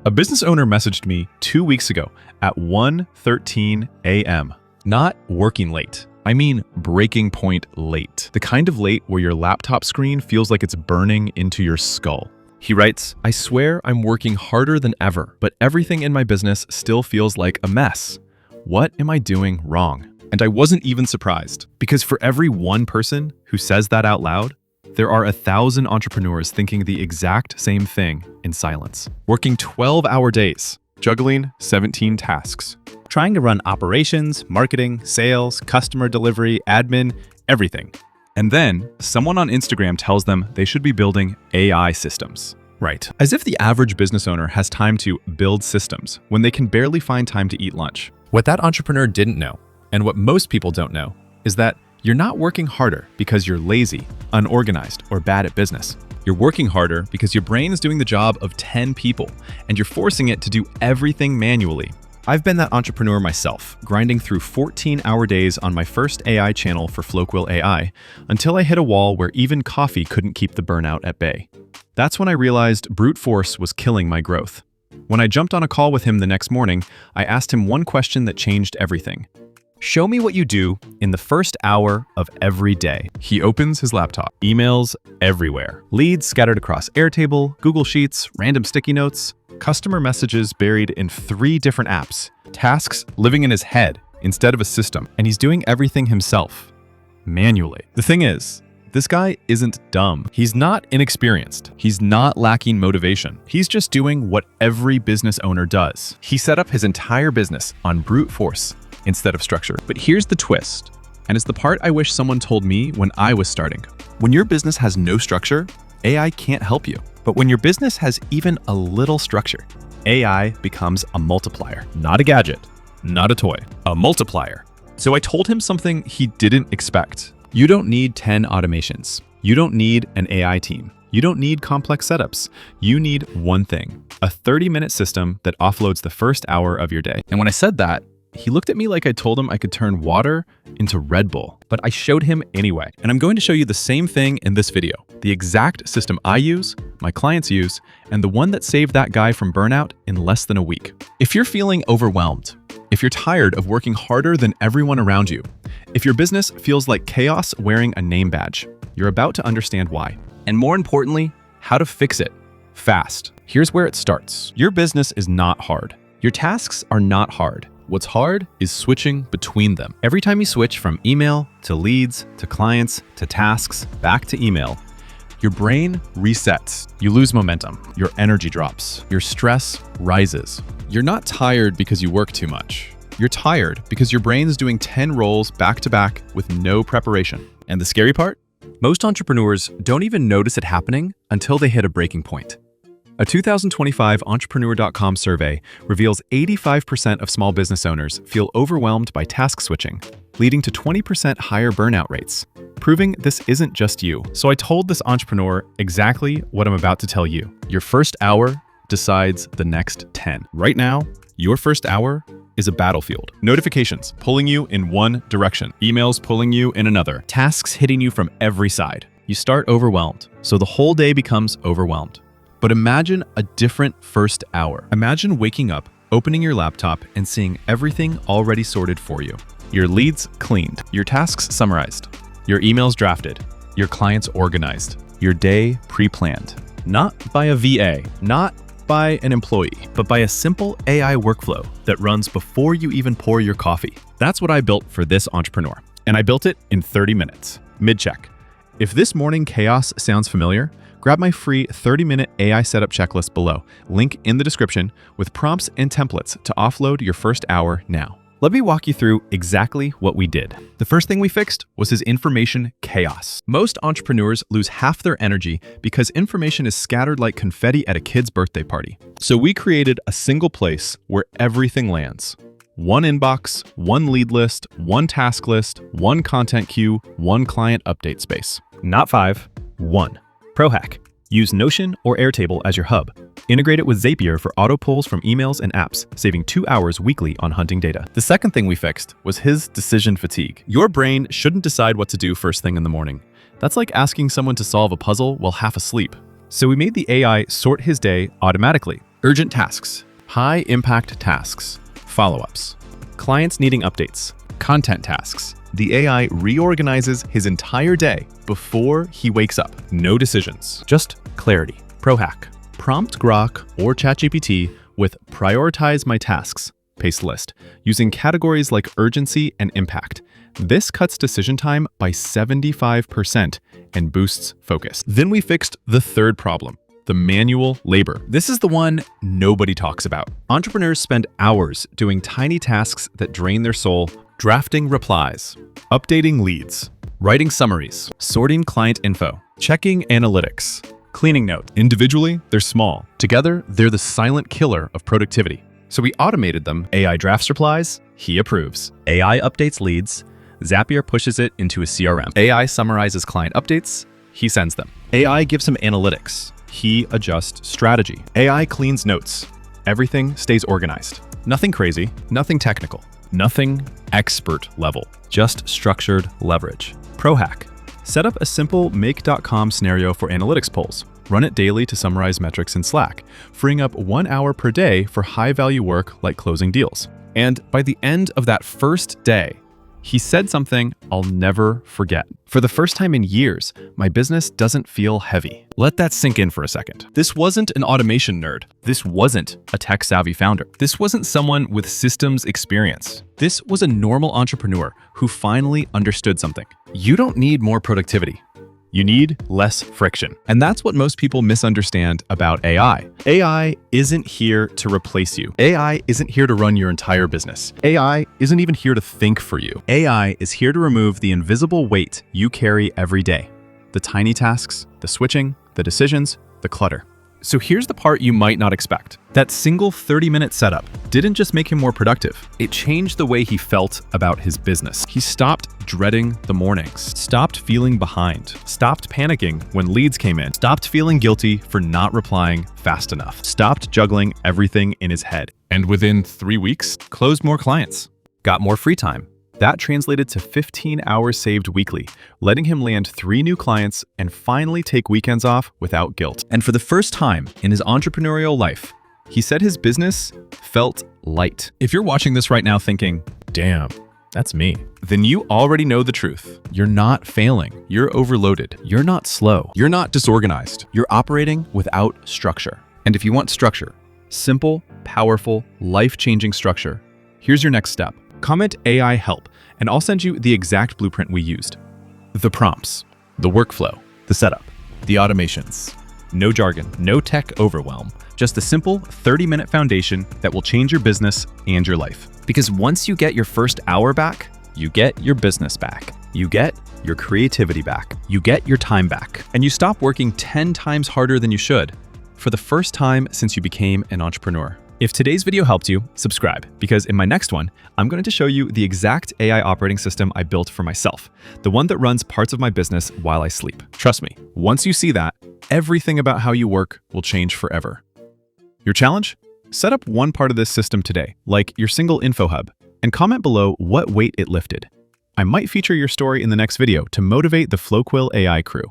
A business owner messaged me 2 weeks ago at 1:13 a.m. Not working late. I mean breaking point late. The kind of late where your laptop screen feels like it's burning into your skull. He writes, "I swear I'm working harder than ever, but everything in my business still feels like a mess. What am I doing wrong?" And I wasn't even surprised, because for every one person who says that out loud, there are 1,000 entrepreneurs thinking the exact same thing in silence. Working 12-hour days, juggling 17 tasks. Trying to run operations, marketing, sales, customer delivery, admin, everything. And then someone on Instagram tells them they should be building AI systems. Right. As if the average business owner has time to build systems when they can barely find time to eat lunch. What that entrepreneur didn't know, and what most people don't know, is that you're not working harder because you're lazy, unorganized, or bad at business. You're working harder because your brain is doing the job of 10 people, and you're forcing it to do everything manually. I've been that entrepreneur myself, grinding through 14-hour days on my first AI channel for Floquil AI, until I hit a wall where even coffee couldn't keep the burnout at bay. That's when I realized brute force was killing my growth. When I jumped on a call with him the next morning, I asked him one question that changed everything. "Show me what you do in the first hour of every day." He opens his laptop. Emails everywhere. Leads scattered across Airtable, Google Sheets, random sticky notes, customer messages buried in 3 different apps, tasks living in his head instead of a system, and he's doing everything himself, manually. The thing is, this guy isn't dumb. He's not inexperienced. He's not lacking motivation. He's just doing what every business owner does. He set up his entire business on brute force instead of structure. But here's the twist, and it's the part I wish someone told me when I was starting. When your business has no structure, AI can't help you. But when your business has even a little structure, AI becomes a multiplier. Not a gadget, not a toy, a multiplier. So I told him something he didn't expect. You don't need 10 automations. You don't need an AI team. You don't need complex setups. You need one thing, a 30-minute system that offloads the first hour of your day. And when I said that, he looked at me like I told him I could turn water into Red Bull, but I showed him anyway. And I'm going to show you the same thing in this video, the exact system I use, my clients use, and the one that saved that guy from burnout in less than a week. If you're feeling overwhelmed, if you're tired of working harder than everyone around you, if your business feels like chaos wearing a name badge, you're about to understand why. And more importantly, how to fix it fast. Here's where it starts. Your business is not hard. Your tasks are not hard. What's hard is switching between them. Every time you switch from email to leads to clients to tasks back to email, your brain resets. You lose momentum. Your energy drops. Your stress rises. You're not tired because you work too much. You're tired because your brain is doing 10 roles back to back with no preparation. And the scary part? Most entrepreneurs don't even notice it happening until they hit a breaking point. A 2025 Entrepreneur.com survey reveals 85% of small business owners feel overwhelmed by task switching, leading to 20% higher burnout rates, proving this isn't just you. So I told this entrepreneur exactly what I'm about to tell you. Your first hour decides the next 10. Right now, your first hour is a battlefield. Notifications pulling you in one direction, emails pulling you in another, tasks hitting you from every side. You start overwhelmed, so the whole day becomes overwhelmed. But imagine a different first hour. Imagine waking up, opening your laptop, and seeing everything already sorted for you. Your leads cleaned, your tasks summarized, your emails drafted, your clients organized, your day pre-planned. Not by a VA, not by an employee, but by a simple AI workflow that runs before you even pour your coffee. That's what I built for this entrepreneur. And I built it in 30 minutes. Mid-check. If this morning chaos sounds familiar, grab my free 30-minute AI setup checklist below, link in the description, with prompts and templates to offload your first hour now. Let me walk you through exactly what we did. The first thing we fixed was his information chaos. Most entrepreneurs lose half their energy because information is scattered like confetti at a kid's birthday party. So we created a single place where everything lands. One inbox, one lead list, one task list, one content queue, one client update space. Not 5, 1. Pro hack. Use Notion or Airtable as your hub. Integrate it with Zapier for auto pulls from emails and apps, saving 2 hours weekly on hunting data. The second thing we fixed was his decision fatigue. Your brain shouldn't decide what to do first thing in the morning. That's like asking someone to solve a puzzle while half asleep. So we made the AI sort his day automatically. Urgent tasks, high-impact tasks, follow-ups, clients needing updates, content tasks. The AI reorganizes his entire day before he wakes up. No decisions, just clarity. Pro hack. Prompt Grok or ChatGPT with prioritize my tasks, paste list, using categories like urgency and impact. This cuts decision time by 75% and boosts focus. Then we fixed the third problem, the manual labor. This is the one nobody talks about. Entrepreneurs spend hours doing tiny tasks that drain their soul, drafting replies, updating leads, writing summaries, sorting client info, checking analytics, cleaning notes. Individually, they're small. Together, they're the silent killer of productivity. So we automated them. AI drafts replies, he approves. AI updates leads, Zapier pushes it into a CRM. AI summarizes client updates, he sends them. AI gives him analytics, he adjusts strategy. AI cleans notes, everything stays organized. Nothing crazy, nothing technical, nothing expert level, just structured leverage. Pro hack. Set up a simple make.com scenario for analytics polls. Run it daily to summarize metrics in Slack, freeing up 1 hour per day for high-value work like closing deals. And by the end of that first day, he said something I'll never forget. For the first time in years, my business doesn't feel heavy. Let that sink in for a second. This wasn't an automation nerd. This wasn't a tech-savvy founder. This wasn't someone with systems experience. This was a normal entrepreneur who finally understood something. You don't need more productivity. You need less friction. And that's what most people misunderstand about AI. AI isn't here to replace you. AI isn't here to run your entire business. AI isn't even here to think for you. AI is here to remove the invisible weight you carry every day. The tiny tasks, the switching, the decisions, the clutter. So here's the part you might not expect. That single 30-minute setup didn't just make him more productive. It changed the way he felt about his business. He stopped dreading the mornings, stopped feeling behind, stopped panicking when leads came in, stopped feeling guilty for not replying fast enough, stopped juggling everything in his head. And within 3 weeks, closed more clients, got more free time. That translated to 15 hours saved weekly, letting him land 3 new clients and finally take weekends off without guilt. And for the first time in his entrepreneurial life, he said his business felt light. If you're watching this right now thinking, damn, that's me, then you already know the truth. You're not failing. You're overloaded. You're not slow. You're not disorganized. You're operating without structure. And if you want structure, simple, powerful, life-changing structure, here's your next step. Comment AI help, and I'll send you the exact blueprint we used. The prompts, the workflow, the setup, the automations. No jargon, no tech overwhelm, just a simple 30-minute foundation that will change your business and your life. Because once you get your first hour back, you get your business back. You get your creativity back. You get your time back. And you stop working 10 times harder than you should for the first time since you became an entrepreneur. If today's video helped you, subscribe, because in my next one, I'm going to show you the exact AI operating system I built for myself, the one that runs parts of my business while I sleep. Trust me, once you see that, everything about how you work will change forever. Your challenge? Set up one part of this system today, like your single info hub, and comment below what weight it lifted. I might feature your story in the next video to motivate the FlowQuill AI crew.